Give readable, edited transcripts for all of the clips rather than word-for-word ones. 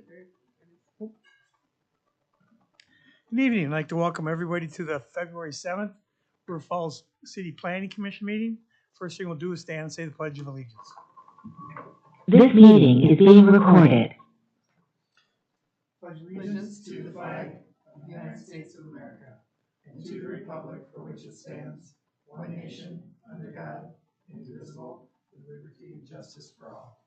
Good evening. I'd like to welcome everybody to the February 7th River Falls City Planning Commission meeting. First thing we'll do is stand and say the Pledge of Allegiance. This meeting is being recorded. Pledge allegiance to the flag of the United States of America and to the republic for which it stands, one nation, under God, indivisible, with liberty and justice for all.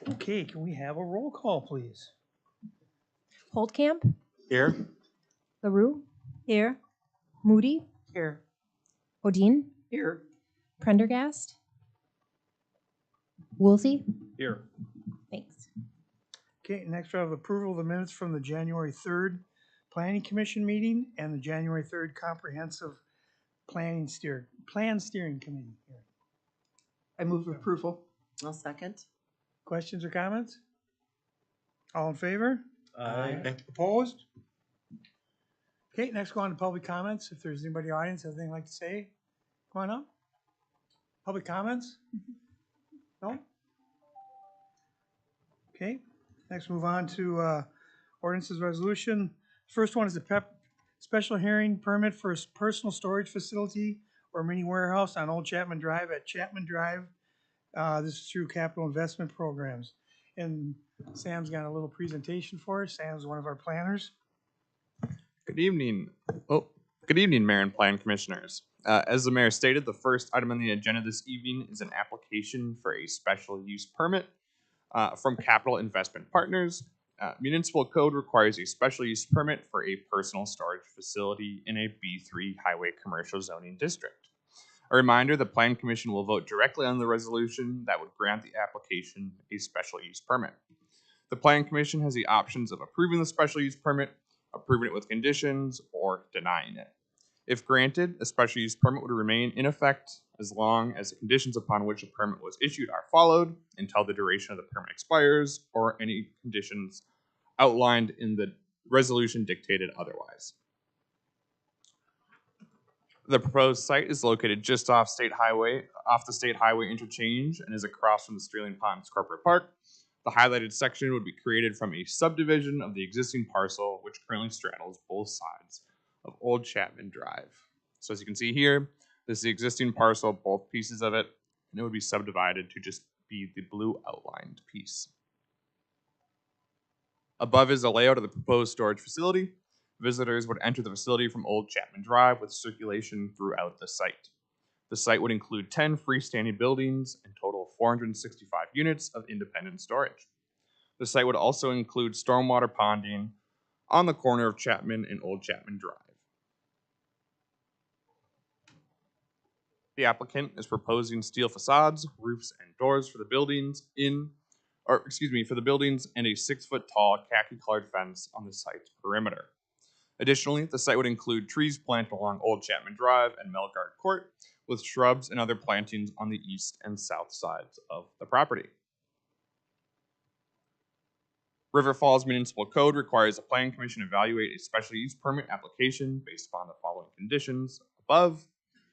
Okay, can we have a roll call, please? Holtkamp, Here. LaRue, here. Moody, Here. Odine, Here. Prendergast, Woolsey. Here. Thanks. Okay, next we have approval of the minutes from the January 3rd Planning Commission meeting and the January 3rd Comprehensive Plan Steering Committee. I move approval. I'll second. Questions or comments? All in favor? Aye. Opposed? Okay, next go on to public comments. If there's anybody in the audience has anything like to say, come on up. Public comments? No? Okay, next move on to ordinances resolution. First one is a special hearing permit for a personal storage facility or mini warehouse on Old Chapman Drive at Chapman Drive. This is through capital investment programs. And Sam's got a little presentation for us. Sam's one of our planners. Good evening. Good evening, Mayor and Plan Commissioners. As the Mayor stated, the first item on the agenda this evening is an application for a special use permit from Capital Investment Partners. Municipal code requires a special use permit for a personal storage facility in a B3 highway commercial zoning district. A reminder, the Plan Commission will vote directly on the resolution that would grant the application a special use permit. The Plan Commission has the options of approving the special use permit, approving it with conditions, or denying it. If granted, a special use permit would remain in effect as long as the conditions upon which a permit was issued are followed until the duration of the permit expires or any conditions outlined in the resolution dictated otherwise. The proposed site is located just off the state highway interchange, and is across from the Streeling Ponds Corporate Park. The highlighted section would be created from a subdivision of the existing parcel, which currently straddles both sides of Old Chapman Drive. So as you can see here, this is the existing parcel, both pieces of it, and it would be subdivided to just be the blue outlined piece. Above is a layout of the proposed storage facility. Visitors would enter the facility from Old Chapman Drive with circulation throughout the site. The site would include 10 freestanding buildings and total 465 units of independent storage. The site would also include stormwater ponding on the corner of Chapman and Old Chapman Drive. The applicant is proposing steel facades, roofs, and doors for the buildings and a 6-foot tall khaki-colored fence on the site's perimeter. Additionally, the site would include trees planted along Old Chapman Drive and Melgard Court, with shrubs and other plantings on the east and south sides of the property. River Falls Municipal Code requires the Planning Commission evaluate a special use permit application based upon the following conditions above.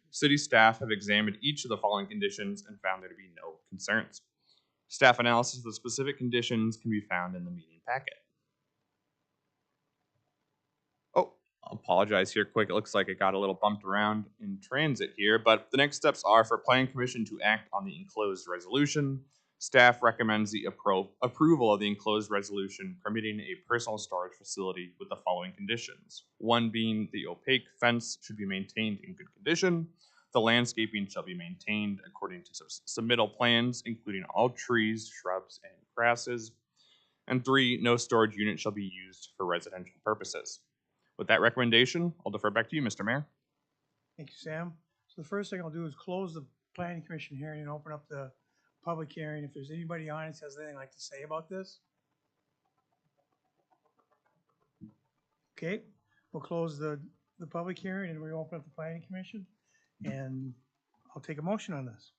City staff have examined each of the following conditions and found there to be no concerns. Staff analysis of the specific conditions can be found in the meeting packet. I'll apologize here quick. It looks like it got a little bumped around in transit here, but the next steps are for Planning Commission to act on the enclosed resolution. Staff recommends the approval of the enclosed resolution permitting a personal storage facility with the following conditions. One being the opaque fence should be maintained in good condition. The landscaping shall be maintained according to submittal plans, including all trees, shrubs, and grasses. And 3, no storage unit shall be used for residential purposes. With that recommendation, I'll defer back to you, Mr. Mayor. Thank you, Sam. So the first thing I'll do is close the Planning Commission hearing and open up the public hearing. If there's anybody in the audience has anything like to say about this. Okay, we'll close the public hearing and we open up the Planning Commission, and I'll take a motion on this.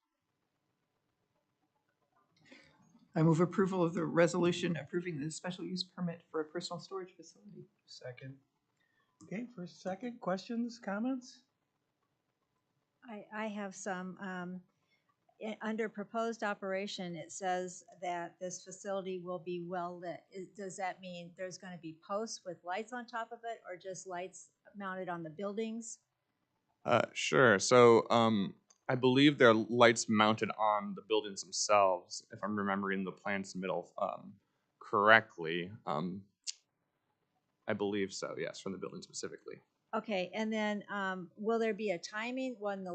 I move approval of the resolution approving the special use permit for a personal storage facility. Second. Okay, first, second, questions, comments? I have some, under proposed operation, it says that this facility will be well lit. Does that mean there's gonna be posts with lights on top of it, or just lights mounted on the buildings? Sure. So, I believe there are lights mounted on the buildings themselves, if I'm remembering the plan submittal correctly. I believe so. Yes, from the building specifically. Okay, and then, will there be a timing when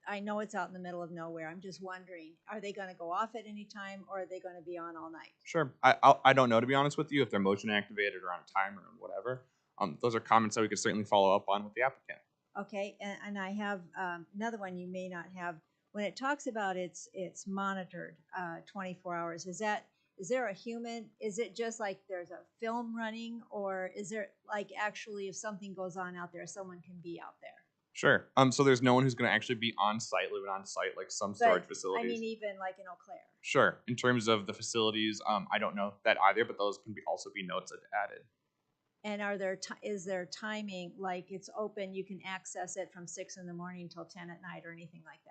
I know it's out in the middle of nowhere, I'm just wondering, are they gonna go off at any time, or are they gonna be on all night? Sure. I don't know, to be honest with you, if they're motion activated or on a timer or whatever. Those are comments that we could certainly follow up on with the applicant. Okay, and I have, another one you may not have. When it talks about it's monitored, 24 hours, is there a human, is it just like there's a film running, or is there, like, actually, if something goes on out there, someone can be out there? Sure. So there's no one who's going to actually be on site, living on site, like some storage But, facilities. I mean, even like in Eau Claire. Sure. In terms of the facilities, I don't know that either, but those can also be notes added. And is there timing, like it's open, you can access it from 6 in the morning till 10 at night or anything like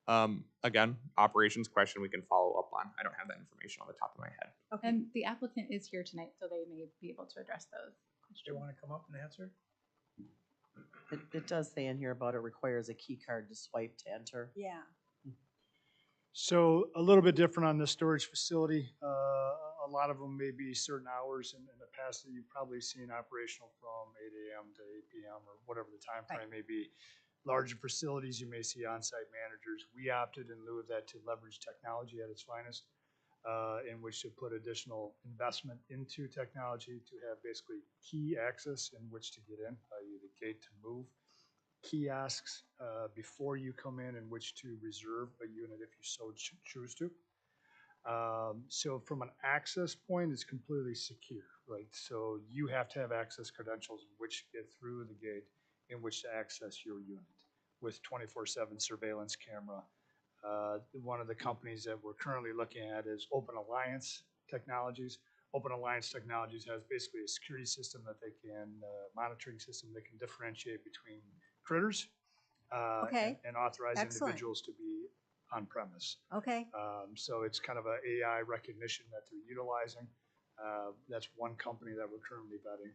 that? Again, operations question we can follow up on. I don't have that information on the top of my head. Okay, And the applicant is here tonight, so they may be able to address those Do questions. you want to come up and answer? It does say in here about it requires a key card to swipe to enter. yeah, So a little bit different on this storage facility. A lot of them may be certain hours in the past that you've probably seen operational from 8 a.m. to 8 p.m. or whatever the time frame may be. Larger facilities, you may see on-site managers. We opted in lieu of that to leverage technology at its finest, in which to put additional investment into technology to have basically key access in which to get in, i.e. the gate to move, kiosks before you come in which to reserve a unit if you so choose to. So from an access point, it's completely secure, right? So you have to have access credentials in which to get through the gate in which to access your unit with 24/7 surveillance camera. One of the companies that we're currently looking at is Open Alliance Technologies. Open Alliance Technologies has basically a security system that they can, monitoring system that can differentiate between critters Okay. and authorize Excellent. individuals to be on premise. okay, So it's kind of a AI recognition that they're utilizing. That's one company that we're currently vetting.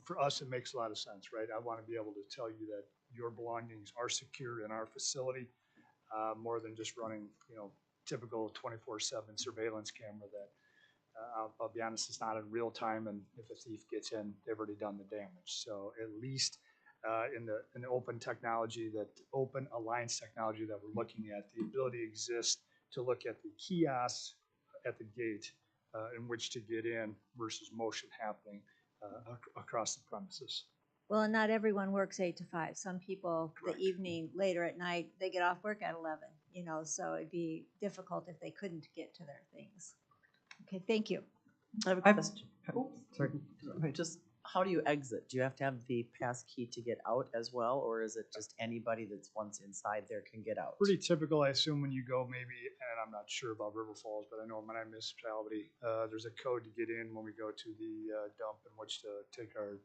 For us, it makes a lot of sense, right? I want to be able to tell you that your belongings are secure in our facility, more than just running, typical 24/7 surveillance camera that, I'll be honest, it's not in real time, and if a thief gets in, they've already done the damage. So at least in the open technology, that open alliance technology that we're looking at, the ability exists to look at the kiosks at the gate in which to get in versus motion happening across the premises. well, and not everyone works 8 to 5. Some people, Correct. the evening, later at night, they get off work at 11, so it'd be difficult if they couldn't get to their things. Okay, thank you. I have a question. Sorry. Just how do you exit? Do you have to have the pass key to get out as well, or is it just anybody that's once inside there can get out? Pretty typical, I assume, when you go maybe, and I'm not sure about River Falls, but I know in my municipality, there's a code to get in when we go to the dump in which to take our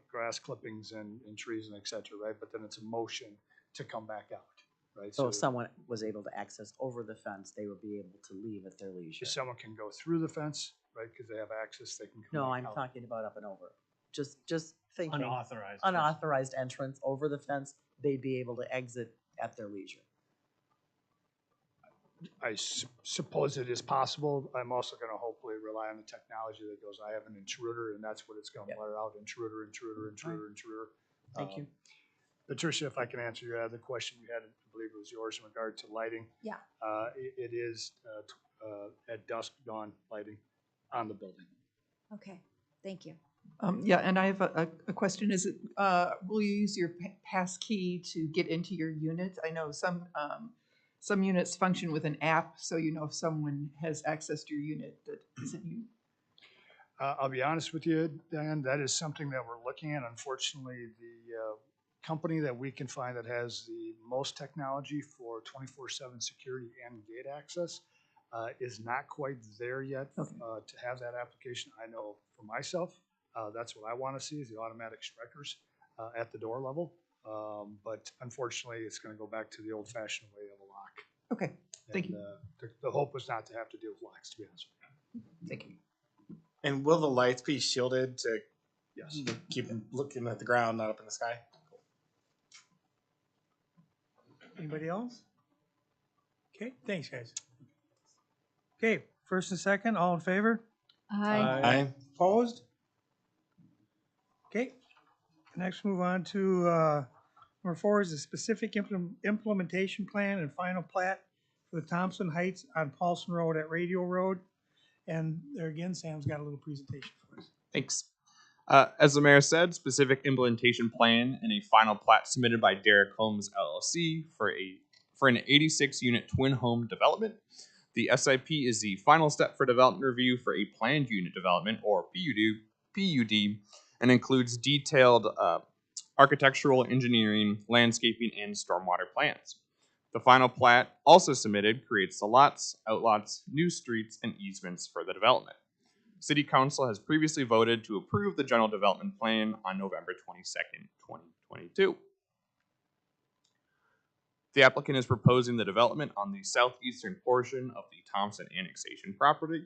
grass clippings and trees and et cetera, right? But then it's a motion to come back out, right? So if someone was able to access over the fence, they would be able to leave at their leisure. If someone can go through the fence, right, because they have access, they can come No, back I'm out. talking about up and over. Just thinking. Unauthorized. Unauthorized entrance over the fence, they'd be able to exit at their leisure. I suppose it is possible. I'm also going to hopefully rely on the technology that goes, I have an intruder, and that's what it's going to Yep. blare out, intruder. Thank you. Patricia, if I can answer your other question you had, I believe it was yours in regard to lighting. Yeah. It is at dusk, dawn lighting on the building. Okay, thank you. Yeah, and I have a question. Will you use your pass key to get into your unit? I know some units function with an app, so you know if someone has access to your unit that isn't you. I'll be honest with you, Dan, that is something that we're looking at. Unfortunately, the company that we can find that has the most technology for 24/7 security and gate access is not quite there yet to have that application. I know for myself, that's what I want to see is the automatic strikers at the door level. But unfortunately, it's gonna go back to the old fashioned way of a lock. Okay, thank And, you. The hope was not to have to deal with locks, to be honest with Thank you. And will the lights be shielded to you. Yes. keep them looking at the ground, not up in the sky? Anybody else? Okay, thanks, guys. Okay, first and second, all in favor? Aye. Opposed? Okay, next move on to, number 4 is the specific implementation plan and final plat for the Thompson Heights on Paulson Road at Radio Road. And there again, Sam's got a little presentation for us. Thanks. As the mayor said, specific implementation plan and a final plat submitted by Derrick Homes LLC for an 86-unit twin home development. The SIP is the final step for development review for a planned unit development, or PUD, and includes detailed architectural, engineering, landscaping, and stormwater plans. The final plat, also submitted, creates the lots, outlots, new streets, and easements for the development. City Council has previously voted to approve the general development plan on November 22nd, 2022. The applicant is proposing the development on the southeastern portion of the Thompson annexation property.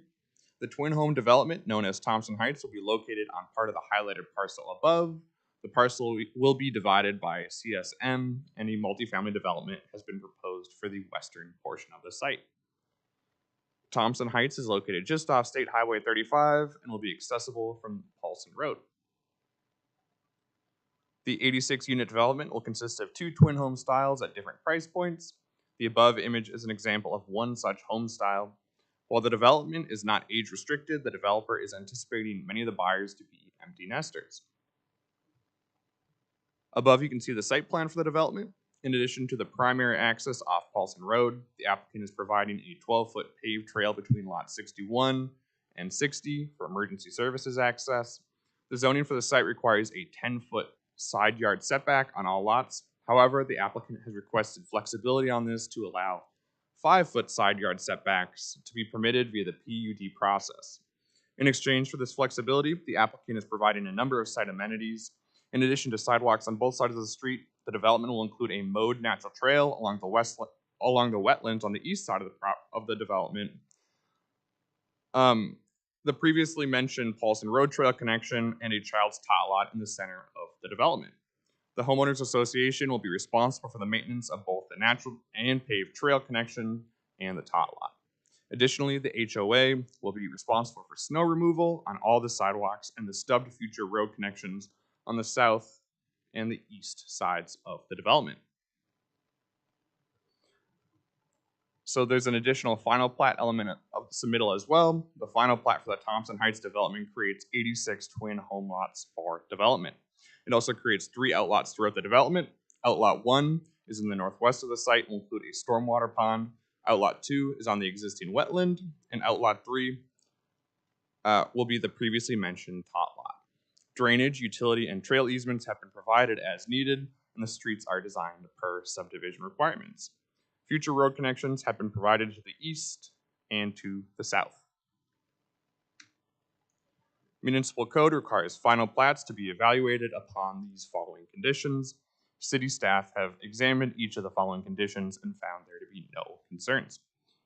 The twin home development, known as Thompson Heights, will be located on part of the highlighted parcel above. The parcel will be divided by CSM, and a multifamily development has been proposed for the western portion of the site. Thompson Heights is located just off State Highway 35 and will be accessible from Paulson Road. The 86-unit development will consist of 2 twin home styles at different price points. The above image is an example of one such home style. While the development is not age restricted, the developer is anticipating many of the buyers to be empty nesters. Above, you can see the site plan for the development. In addition to the primary access off Paulson Road, the applicant is providing a 12-foot paved trail between lots 61 and 60 for emergency services access. The zoning for the site requires a 10-foot side yard setback on all lots. However, the applicant has requested flexibility on this to allow 5-foot side yard setbacks to be permitted via the PUD process. In exchange for this flexibility, the applicant is providing a number of site amenities. In addition to sidewalks on both sides of the street, the development will include a mowed natural trail along the wetlands on the east side of the development. The previously mentioned Paulson Road Trail connection and a child's tot lot in the center of the development. The homeowners association will be responsible for the maintenance of both the natural and paved trail connection and the tot lot. Additionally, the HOA will be responsible for snow removal on all the sidewalks and the stubbed future road connections on the south and the east sides of the development. So there's an additional final plat element of the submittal as well. The final plat for the Thompson Heights development creates 86 twin home lots for development. It also creates 3 outlots throughout the development. Outlot 1 is in the northwest of the site and will include a stormwater pond. Outlot 2 is on the existing wetland, and outlot 3 will be the previously mentioned tot lot. Drainage, utility, and trail easements have been provided as needed, and the streets are designed per subdivision requirements. Future road connections have been provided to the east and to the south. Municipal code requires final plats to be evaluated upon these following conditions. City staff have examined each of the following conditions and found there to be no concerns.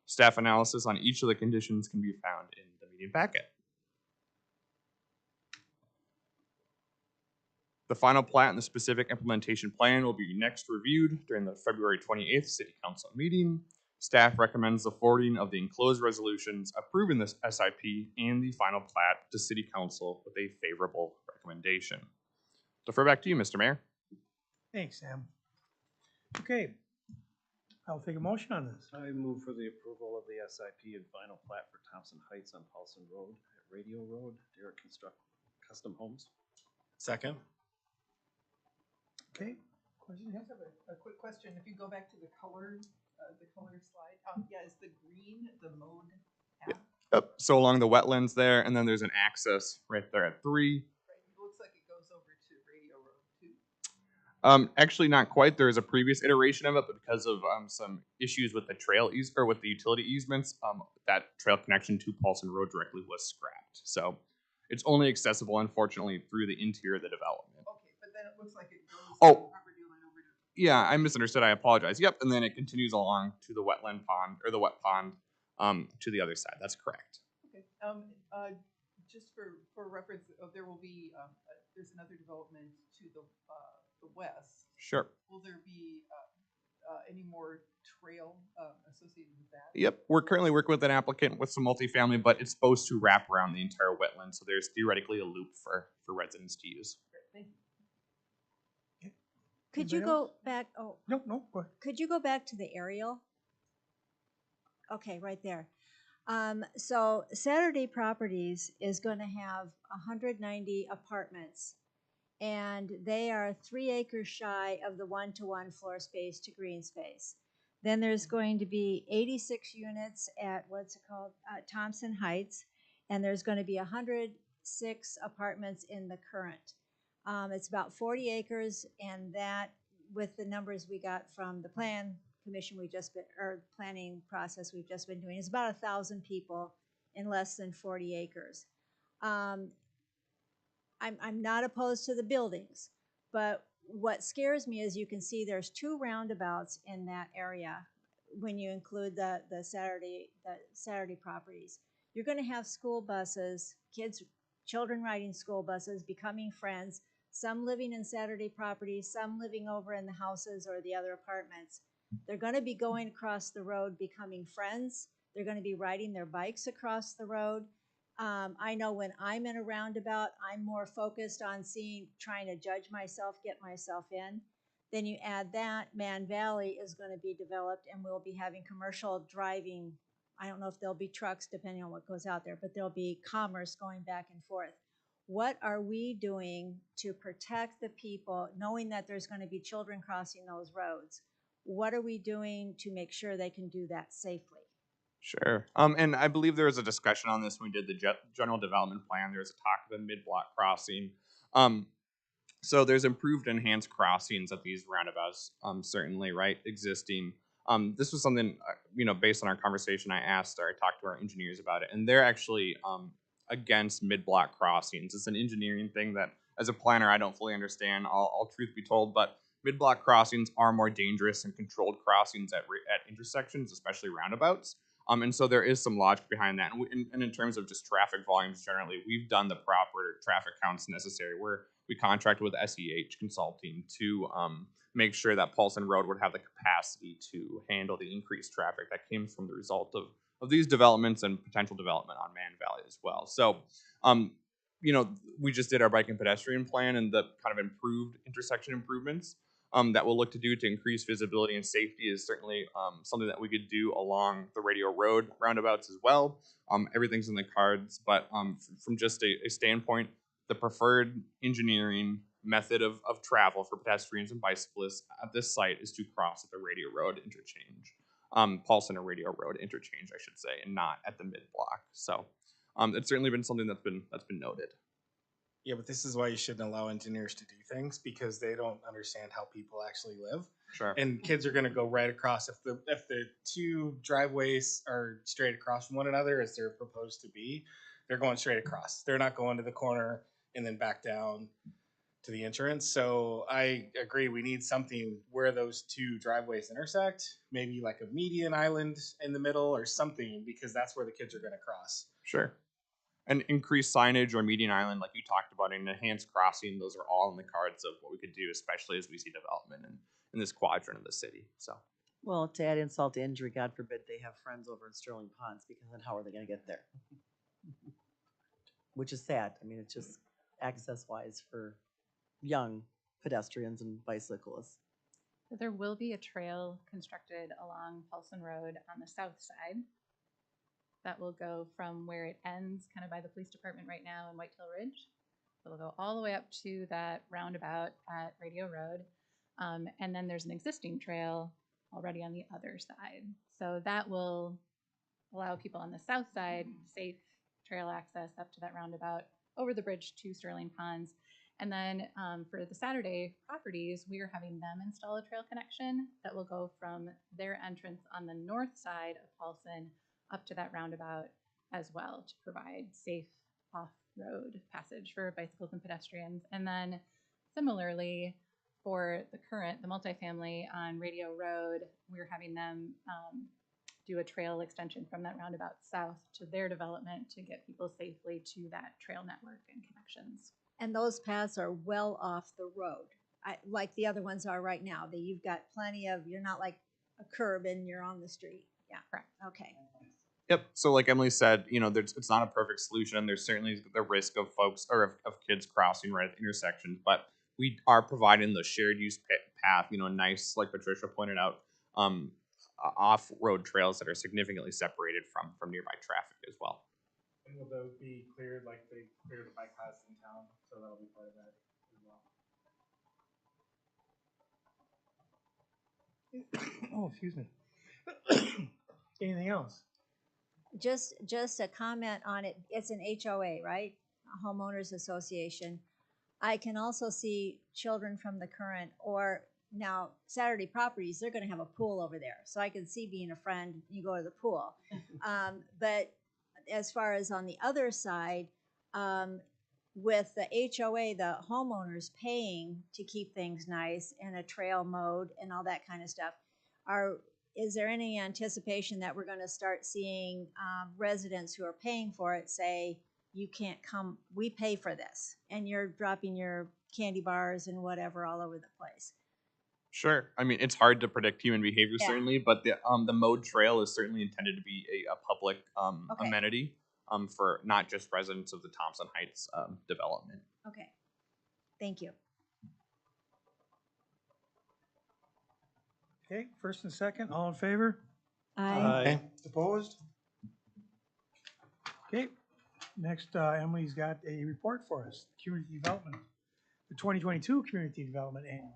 Staff analysis on each of the conditions can be found in the meeting packet. The final plat and the specific implementation plan will be next reviewed during the February 28th City Council meeting. Staff recommends the forwarding of the enclosed resolutions approving this SIP and the final plat to City Council with a favorable recommendation. Defer back to you, Mr. Mayor. Thanks, Sam. Okay, I'll take a motion on this. I move for the approval of the SIP and final plat for Thompson Heights on Paulson Road at Radio Road, Derrick Custom Homes. Second. Okay, question? I just have a quick question. If you go back to the color slide, yeah, is the green the mode path? So along the wetlands there, and then there's an access right there at 3. Right, it looks like it goes over to Radio Road 2. Actually, not quite. There is a previous iteration of it, but because of some issues with the trail or with the utility easements, that trail connection to Paulson Road directly was scrapped. So it's only accessible, unfortunately, through the interior of the development. Okay, but then it looks like it goes Oh. to the property line Yeah, I misunderstood. I apologize. Yep, and then it continues along to the wetland pond, or the wet pond, to the other side. That's correct. Okay, just for reference, there will be, there's another development to the west. Sure. Will there be, any more trail, associated with that? Yep, we're currently working with an applicant with some multifamily, but it's supposed to wrap around the entire wetland, so there's theoretically a loop for residents to use. Great, thank you. Could you Anybody else? go back, oh, No, no, go ahead. could you go back to the aerial? Okay, right there. So Saturday Properties is going to have 190 apartments, and they are 3 acres shy of the 1-to-1 floor space to green space. Then there's going to be 86 units at, what's it called, Thompson Heights, and there's going to be 106 apartments in the current. It's about 40 acres, and that, with the numbers we got from the plan commission or planning process we've just been doing, is about 1,000 people in less than 40 acres. I'm not opposed to the buildings, but what scares me is you can see there's 2 roundabouts in that area when you include the Saturday Properties. You're going to have school buses, children riding school buses, becoming friends, some living in Saturday Properties, some living over in the houses or the other apartments. They're going to be going across the road, becoming friends. They're going to be riding their bikes across the road. I know when I'm in a roundabout, I'm more focused on trying to judge myself, get myself in. Then you add that, Man Valley is going to be developed, and we'll be having commercial driving. I don't know if there'll be trucks depending on what goes out there, but there'll be commerce going back and forth. What are we doing to protect the people, knowing that there's going to be children crossing those roads? What are we doing to make sure they can do that safely? Sure. And I believe there was a discussion on this when we did the general development plan. There was a talk of a mid-block crossing. So there's improved, enhanced crossings at these roundabouts, certainly, right, existing. This was something, based on our conversation, I talked to our engineers about it, and they're actually against mid-block crossings. It's an engineering thing that, as a planner, I don't fully understand, all truth be told, but mid-block crossings are more dangerous than controlled crossings at intersections, especially roundabouts. And so there is some logic behind that. And in terms of just traffic volumes generally, we've done the proper traffic counts necessary, where we contracted with SEH Consulting to make sure that Paulson Road would have the capacity to handle the increased traffic that came from the result of these developments and potential development on Man Valley as well. So, we just did our bike and pedestrian plan and the kind of improved intersection improvements that we'll look to do to increase visibility and safety is certainly something that we could do along the Radio Road roundabouts as well. Everything's in the cards, but from just a standpoint, the preferred engineering method of travel for pedestrians and bicyclists at this site is to cross at the Radio Road interchange, Paulson or Radio Road interchange, I should say, and not at the mid-block. So it's certainly been something that's been noted. Yeah, but this is why you shouldn't allow engineers to do things, because they don't understand how people actually live. Sure. And kids are going to go right across. If the 2 driveways are straight across from one another, as they're proposed to be, they're going straight across. They're not going to the corner and then back down to the entrance. So I agree, we need something where those 2 driveways intersect, maybe like a median island in the middle or something, because that's where the kids are going to cross. Sure. And increased signage or median island, like you talked about, and enhanced crossing, those are all in the cards of what we could do, especially as we see development in this quadrant of the city. So, Well, to add insult to injury, God forbid they have friends over in Sterling Ponds, because then how are they going to get there? Which is sad. I mean, it's just access-wise for young pedestrians and bicyclists. So there will be a trail constructed along Paulson Road on the south side that will go from where it ends, kind of by the police department right now in Whitetail Ridge. It'll go all the way up to that roundabout at Radio Road. And then there's an existing trail already on the other side. So that will allow people on the south side safe trail access up to that roundabout, over the bridge to Sterling Ponds. And then for the Saturday Properties, we are having them install a trail connection that will go from their entrance on the north side of Paulson up to that roundabout as well, to provide safe off-road passage for bicycles and pedestrians. And then similarly, for the multifamily on Radio Road, we're having them do a trail extension from that roundabout south to their development to get people safely to that trail network and connections. And those paths are well off the road, like the other ones are right now. That you've got plenty of. You're not like a curb and you're on the street. Yeah. Correct. Okay. Yep. So like Emily said, it's not a perfect solution. There's certainly the risk of folks or of kids crossing right at the intersections, but we are providing the shared use path, nice, like Patricia pointed out, off-road trails that are significantly separated from nearby traffic as well. And will those be cleared like they clear the bike paths in town? So that'll be part of that as well. Oh, excuse me. Anything else? Just a comment on it. It's an HOA, right? A homeowners association. I can also see children from the current, or now Saturday Properties, they're going to have a pool over there. So I can see being a friend, you go to the pool. But as far as on the other side, with the HOA, the homeowners paying to keep things nice and a trail mode and all that kind of stuff, is there any anticipation that we're going to start seeing residents who are paying for it say, you can't come, we pay for this, and you're dropping your candy bars and whatever all over the place? Sure. I mean, it's hard to predict human behavior, Yeah. certainly, but the mode trail is certainly intended to be a public Okay. amenity for not just residents of the Thompson Heights development. Okay. Thank you. Okay, first and second, all in favor? Aye. Opposed? Okay, next, Emily's got a report for us, community development, the 2022 Community Development Annual Report.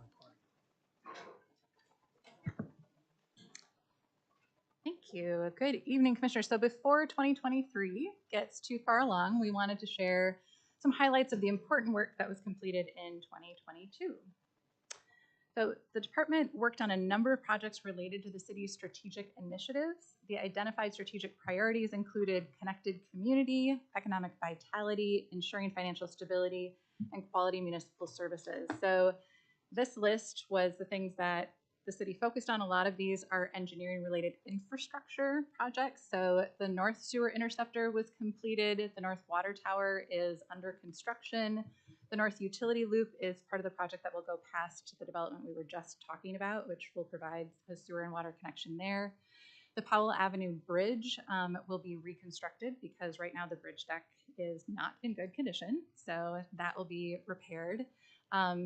Thank you. Good evening, Commissioners. So before 2023 gets too far along, we wanted to share some highlights of the important work that was completed in 2022. So the department worked on a number of projects related to the city's strategic initiatives. The identified strategic priorities included connected community, economic vitality, ensuring financial stability, and quality municipal services. So this list was the things that the city focused on. A lot of these are engineering related infrastructure projects. So the North Sewer Interceptor was completed. The North Water Tower is under construction. The North Utility Loop is part of the project that will go past the development we were just talking about, which will provide a sewer and water connection there. The Powell Avenue Bridge will be reconstructed because right now the bridge deck is not in good condition. So that will be repaired.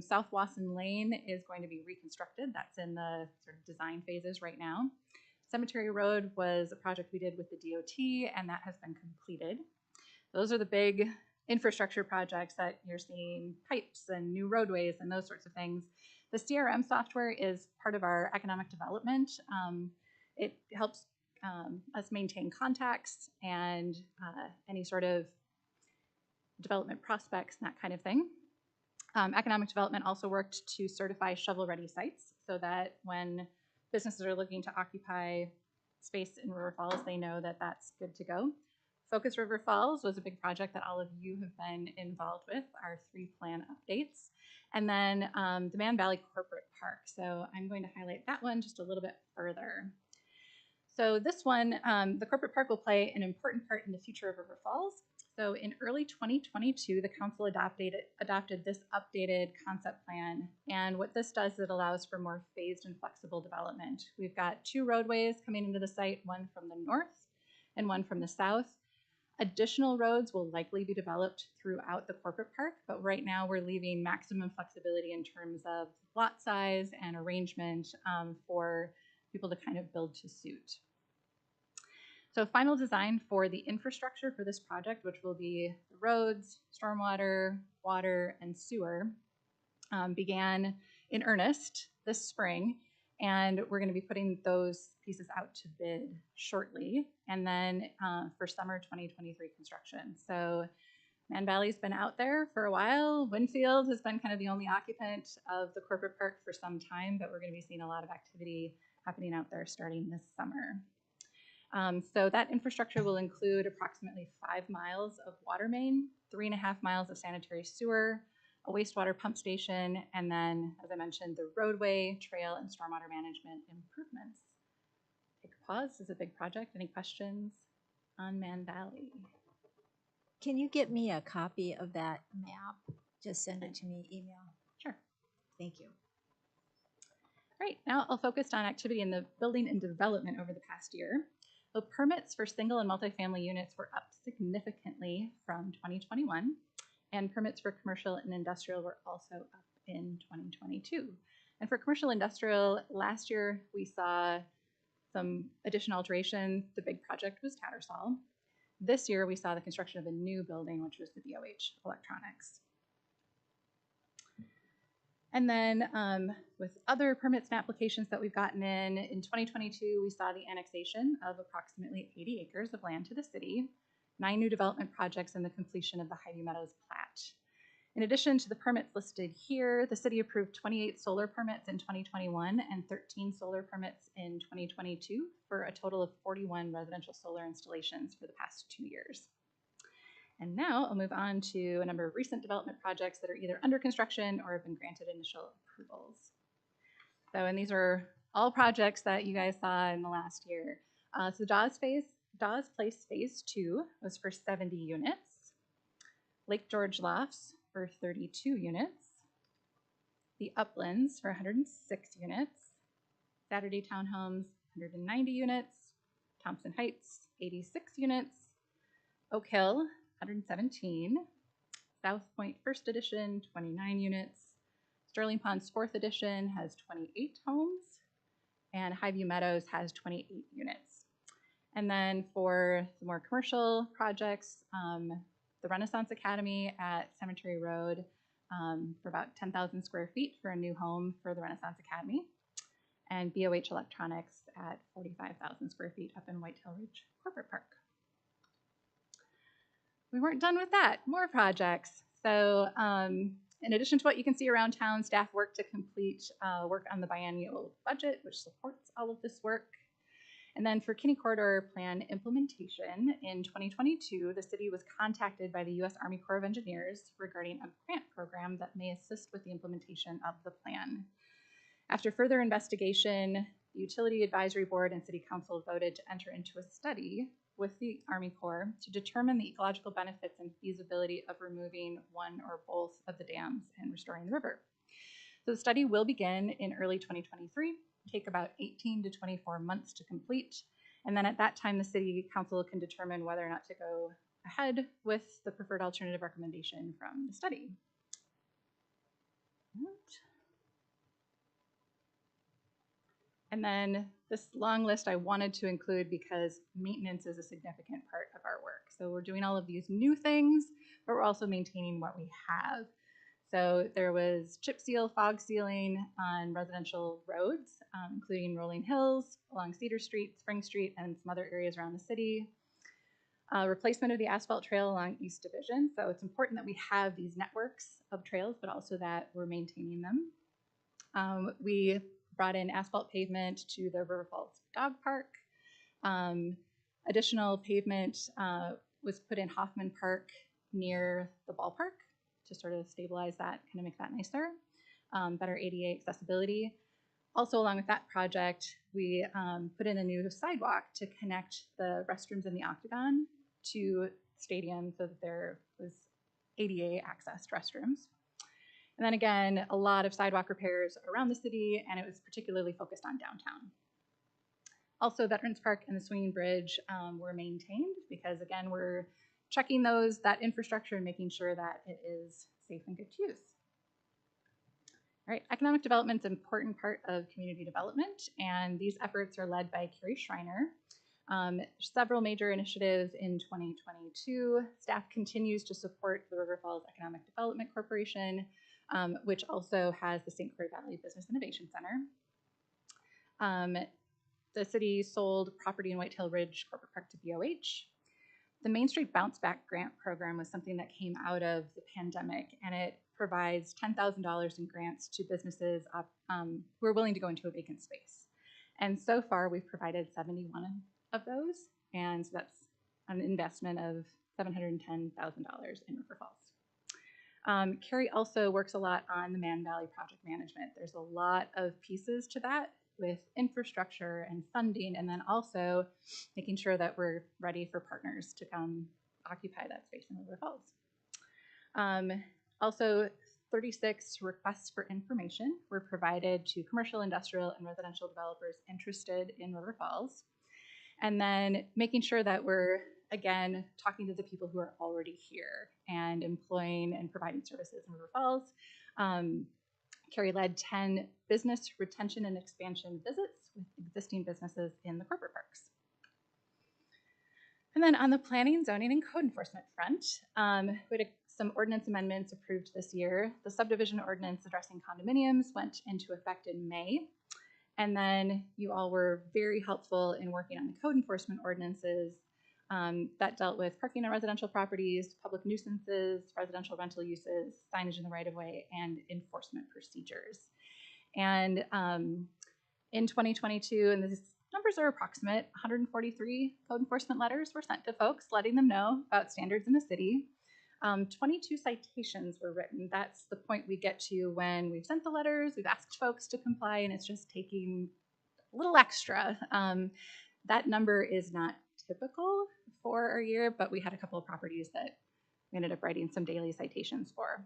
South Wasson Lane is going to be reconstructed. That's in the sort of design phases right now. Cemetery Road was a project we did with the DOT, and that has been completed. Those are the big infrastructure projects that you're seeing, pipes and new roadways and those sorts of things. The CRM software is part of our economic development. It helps us maintain contacts and any sort of development prospects, that kind of thing. Economic development also worked to certify shovel-ready sites so that when businesses are looking to occupy space in River Falls, they know that that's good to go. Focus River Falls was a big project that all of you have been involved with, our 3 plan updates. And then the Man Valley Corporate Park. So I'm going to highlight that one just a little bit further. So this one, the corporate park will play an important part in the future of River Falls. So in early 2022, the council adopted this updated concept plan. And what this does is it allows for more phased and flexible development. We've got 2 roadways coming into the site, one from the north and one from the south. Additional roads will likely be developed throughout the corporate park, but right now we're leaving maximum flexibility in terms of lot size and arrangement for people to kind of build to suit. So final design for the infrastructure for this project, which will be the roads, stormwater, water, and sewer, began in earnest this spring. And we're going to be putting those pieces out to bid shortly, and then for summer 2023 construction. So Man Valley's been out there for a while. Winfield has been kind of the only occupant of the corporate park for some time, but we're going to be seeing a lot of activity happening out there starting this summer. So that infrastructure will include approximately 5 miles of water main, 3.5 miles of sanitary sewer, a wastewater pump station, and then, as I mentioned, the roadway, trail, and stormwater management improvements. Take a pause. This is a big project. Any questions on Man Valley? Can you get me a copy of that map? Just send it to me, email. Sure. Thank you. All right, now I'll focus on activity in the building and development over the past year. So permits for single and multifamily units were up significantly from 2021, and permits for commercial and industrial were also up in 2022. And for commercial industrial, last year we saw some additional alteration. The big project was Tattersall. This year we saw the construction of a new building, which was the BOH Electronics. And then with other permits and applications that we've gotten in 2022, we saw the annexation of approximately 80 acres of land to the city, 9 new development projects, and the completion of the Highview Meadows Plat. In addition to the permits listed here, the city approved 28 solar permits in 2021 and 13 solar permits in 2022 for a total of 41 residential solar installations for the past 2 years. And now I'll move on to a number of recent development projects that are either under construction or have been granted initial approvals. So, and these are all projects that you guys saw in the last year. So Dawes Place Phase 2 was for 70 units. Lake George Lofts for 32 units. The Uplands for 106 units. Saturday Townhomes, 190 units. Thompson Heights, 86 units. Oak Hill, 117, South Point First Edition, 29 units, Sterling Ponds 4th Edition has 28 homes, and Highview Meadows has 28 units. And then for the more commercial projects, the Renaissance Academy at Cemetery Road for about 10,000 square feet for a new home for the Renaissance Academy, and BOH Electronics at 45,000 square feet up in Whitetail Ridge Corporate Park. We weren't done with that, more projects. So in addition to what you can see around town, staff worked to complete work on the biennial budget, which supports all of this work. And then for Kinney Corridor Plan implementation in 2022, the city was contacted by the U.S. Army Corps of Engineers regarding a grant program that may assist with the implementation of the plan. After further investigation, the Utility Advisory Board and City Council voted to enter into a study with the Army Corps to determine the ecological benefits and feasibility of removing one or both of the dams and restoring the river. So the study will begin in early 2023, take about 18 to 24 months to complete, and then at that time the City Council can determine whether or not to go ahead with the preferred alternative recommendation from the study. And then this long list I wanted to include because maintenance is a significant part of our work. So we're doing all of these new things, but we're also maintaining what we have. So there was chip seal, fog sealing on residential roads, including Rolling Hills, along Cedar Street, Spring Street, and some other areas around the city. Replacement of the asphalt trail along East Division. So it's important that we have these networks of trails, but also that we're maintaining them. We brought in asphalt pavement to the River Falls Dog Park. Additional pavement was put in Hoffman Park near the ballpark to sort of stabilize that, kind of make that nicer. Better ADA accessibility. Also, along with that project, we put in a new sidewalk to connect the restrooms in the Octagon to the stadium so that there was ADA accessed restrooms. And then again, a lot of sidewalk repairs around the city, and it was particularly focused on downtown. Also, Veterans Park and the Swinging Bridge were maintained because, again, we're checking that infrastructure and making sure that it is safe and good to use. All right, economic development is an important part of community development, and these efforts are led by Carrie Schreiner. Several major initiatives in 2022. Staff continues to support the River Falls Economic Development Corporation, which also has the St. Croix Valley Business Innovation Center. The city sold property in Whitetail Ridge Corporate Park to BOH. The Main Street Bounce Back Grant Program was something that came out of the pandemic, and it provides $10,000 in grants to businesses who are willing to go into a vacant space. And so far, we've provided 71 of those, and so that's an investment of $710,000 in River Falls. Carrie also works a lot on the Man Valley project management. There's a lot of pieces to that with infrastructure and funding, and then also making sure that we're ready for partners to come occupy that space in River Falls. Also, 36 requests for information were provided to commercial, industrial, and residential developers interested in River Falls. And then making sure that we're, again, talking to the people who are already here and employing and providing services in River Falls. Carrie led 10 business retention and expansion visits with existing businesses in the corporate parks. And then on the planning, zoning, and code enforcement front, we had some ordinance amendments approved this year. The subdivision ordinance addressing condominiums went into effect in May. And then you all were very helpful in working on the code enforcement ordinances that dealt with parking on residential properties, public nuisances, residential rental uses, signage in the right-of-way, and enforcement procedures. And in 2022, and these numbers are approximate, 143 code enforcement letters were sent to folks letting them know about standards in the city. 22 citations were written. That's the point we get to when we've sent the letters, we've asked folks to comply, and it's just taking a little extra. That number is not typical for our year, but we had a couple of properties that we ended up writing some daily citations for.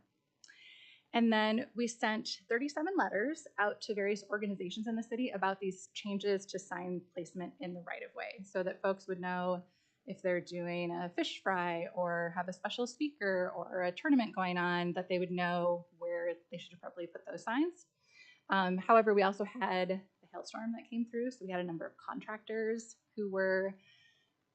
And then we sent 37 letters out to various organizations in the city about these changes to sign placement in the right-of-way so that folks would know if they're doing a fish fry or have a special speaker or a tournament going on, that they would know where they should appropriately put those signs. However, we also had the hailstorm that came through, so we had a number of contractors who were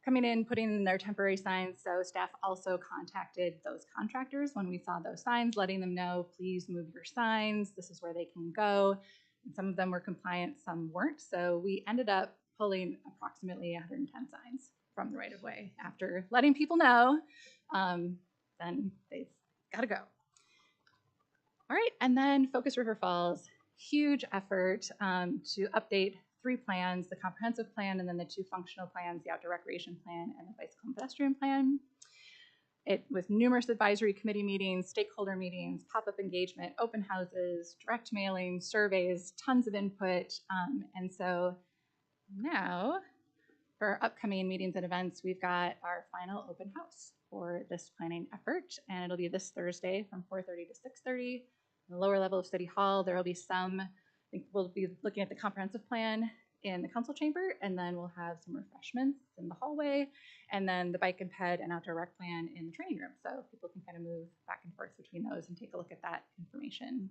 coming in, putting in their temporary signs. So staff also contacted those contractors when we saw those signs, letting them know, please move your signs. This is where they can go. And some of them were compliant, some weren't. So we ended up pulling approximately 110 signs from the right-of-way after letting people know. Then they've got to go. All right, and then Focus River Falls, huge effort to update 3 plans, the comprehensive plan and then the 2 functional plans, the outdoor recreation plan and the bicycle and pedestrian plan. It with numerous advisory committee meetings, stakeholder meetings, pop-up engagement, open houses, direct mailing, surveys, tons of input. And so now for our upcoming meetings and events, we've got our final open house for this planning effort. And it'll be this Thursday from 4:30 to 6:30. The lower level of City Hall, there will be some, I think we'll be looking at the comprehensive plan in the council chamber, and then we'll have some refreshments in the hallway, and then the bike and ped and outdoor rec plan in the training room. So people can kind of move back and forth between those and take a look at that information.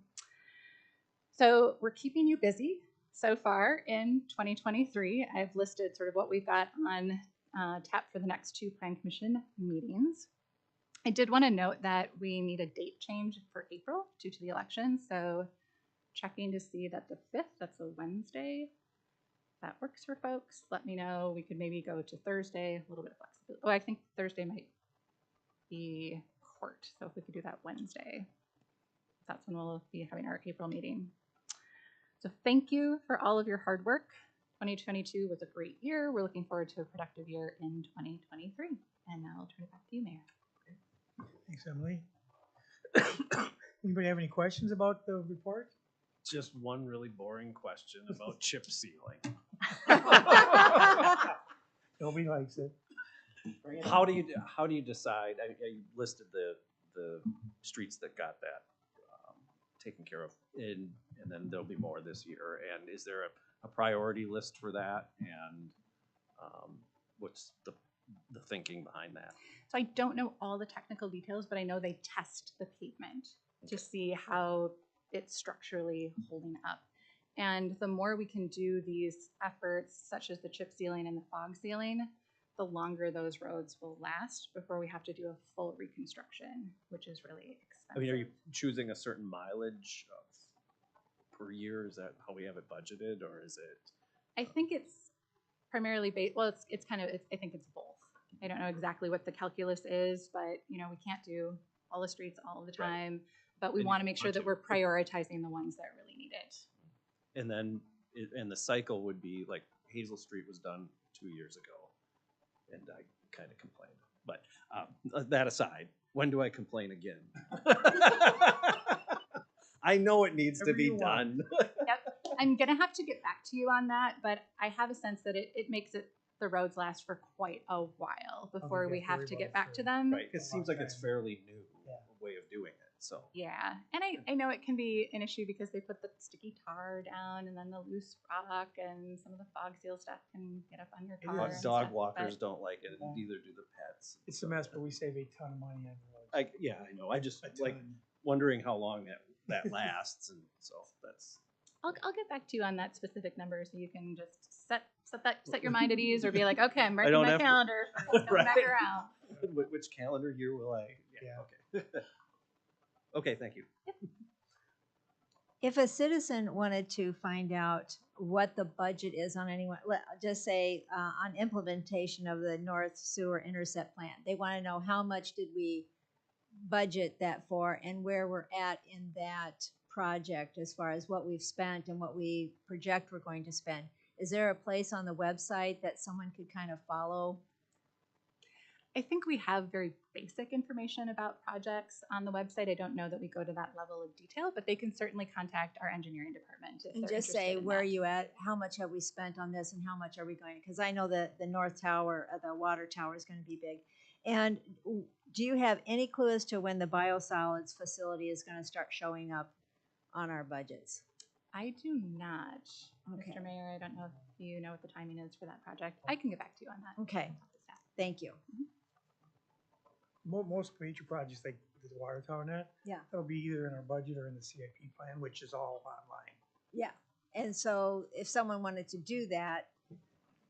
So we're keeping you busy so far in 2023. I've listed sort of what we've got on tap for the next 2 Plan Commission meetings. I did want to note that we need a date change for April due to the election. So checking to see that the 5th, that's a Wednesday, if that works for folks, let me know. We could maybe go to Thursday, a little bit of flexibility. Oh, I think Thursday might be court. So if we could do that Wednesday, that's when we'll be having our April meeting. So thank you for all of your hard work. 2022 was a great year. We're looking forward to a productive year in 2023. And now I'll turn it back to you, Mayor. Thanks, Emily. Anybody have any questions about the report? Just one really boring question about chip sealing. Nobody likes it. How do you decide? I listed the streets that got that taken care of, and then there'll be more this year. And is there a priority list for that? And what's the thinking behind that? So I don't know all the technical details, but I know they test the pavement to see how it's structurally holding up. And the more we can do these efforts, such as the chip sealing and the fog sealing, the longer those roads will last before we have to do a full reconstruction, which is really expensive. I mean, are you choosing a certain mileage per year? Is that how we have it budgeted, or is it? I think it's primarily based. Well, it's kind of. I think it's both. I don't know exactly what the calculus is, but you know, we can't do all the streets all the time. Right. But we want to make sure that we're prioritizing the ones that really need it. And then, and the cycle would be like Hazel Street was done 2 years ago, and I kind of complained. But that aside, when do I complain again? I know it needs to Whatever be you want. done. Yep. I'm gonna have to get back to you on that, but I have a sense that it makes the roads last for quite a while before we have to get back to them. Right, it seems like it's fairly new way of doing it, so. Yeah, and I know it can be an issue because they put the sticky tar down and then the loose rock and some of the fog seal stuff can get up on your car. But and dog stuff, walkers but don't like it, and neither do the pets. It's a mess, but we save a ton of money on the roads. Yeah, I know, I just A like ton. wondering how long that lasts, and so that's. I'll get back to you on that specific number so you can just set your mind at ease or be like, okay, I'm marking don't my have to- calendar for it's coming back Right. around. Which calendar year will I? Yeah. Okay. Okay, thank you. If a citizen wanted to find out what the budget is on anyone, just say on implementation of the North Sewer Intercept Plan, they want to know how much did we budget that for and where we're at in that project as far as what we've spent and what we project we're going to spend. Is there a place on the website that someone could kind of follow? I think we have very basic information about projects on the website. I don't know that we go to that level of detail, but they can certainly contact our engineering department if And they're just say, interested in where are that. you at? How much have we spent on this and how much are we going? Because I know that the North Tower, the water tower is going to be big. And do you have any clue as to when the biosolids facility is going to start showing up on our budgets? I do not, Okay. Mr. Mayor. I don't know if you know what the timing is for that project. I can get back to you on that. Okay. Thank you. Most major projects like the water tower and that, Yeah. that'll be either in our budget or in the CIP plan, which is all online. Yeah. And so if someone wanted to do that,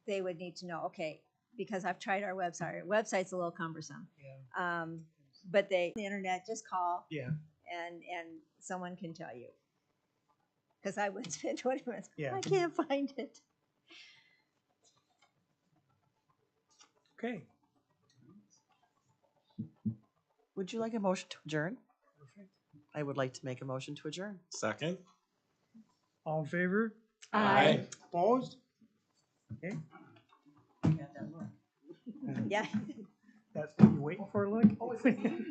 they would need to know, okay, because I've tried our website. Our website's a little cumbersome. Yeah. But the internet, just call Yeah. and someone can tell you. Because I would spend 20 minutes. Yeah. I can't find it. Okay. Would you like a motion to adjourn? Perfect. I would like to make a motion to adjourn. Second. All in favor? Aye. Opposed? Okay. Yeah. That's what you waiting for, Luke? Oh, is it me?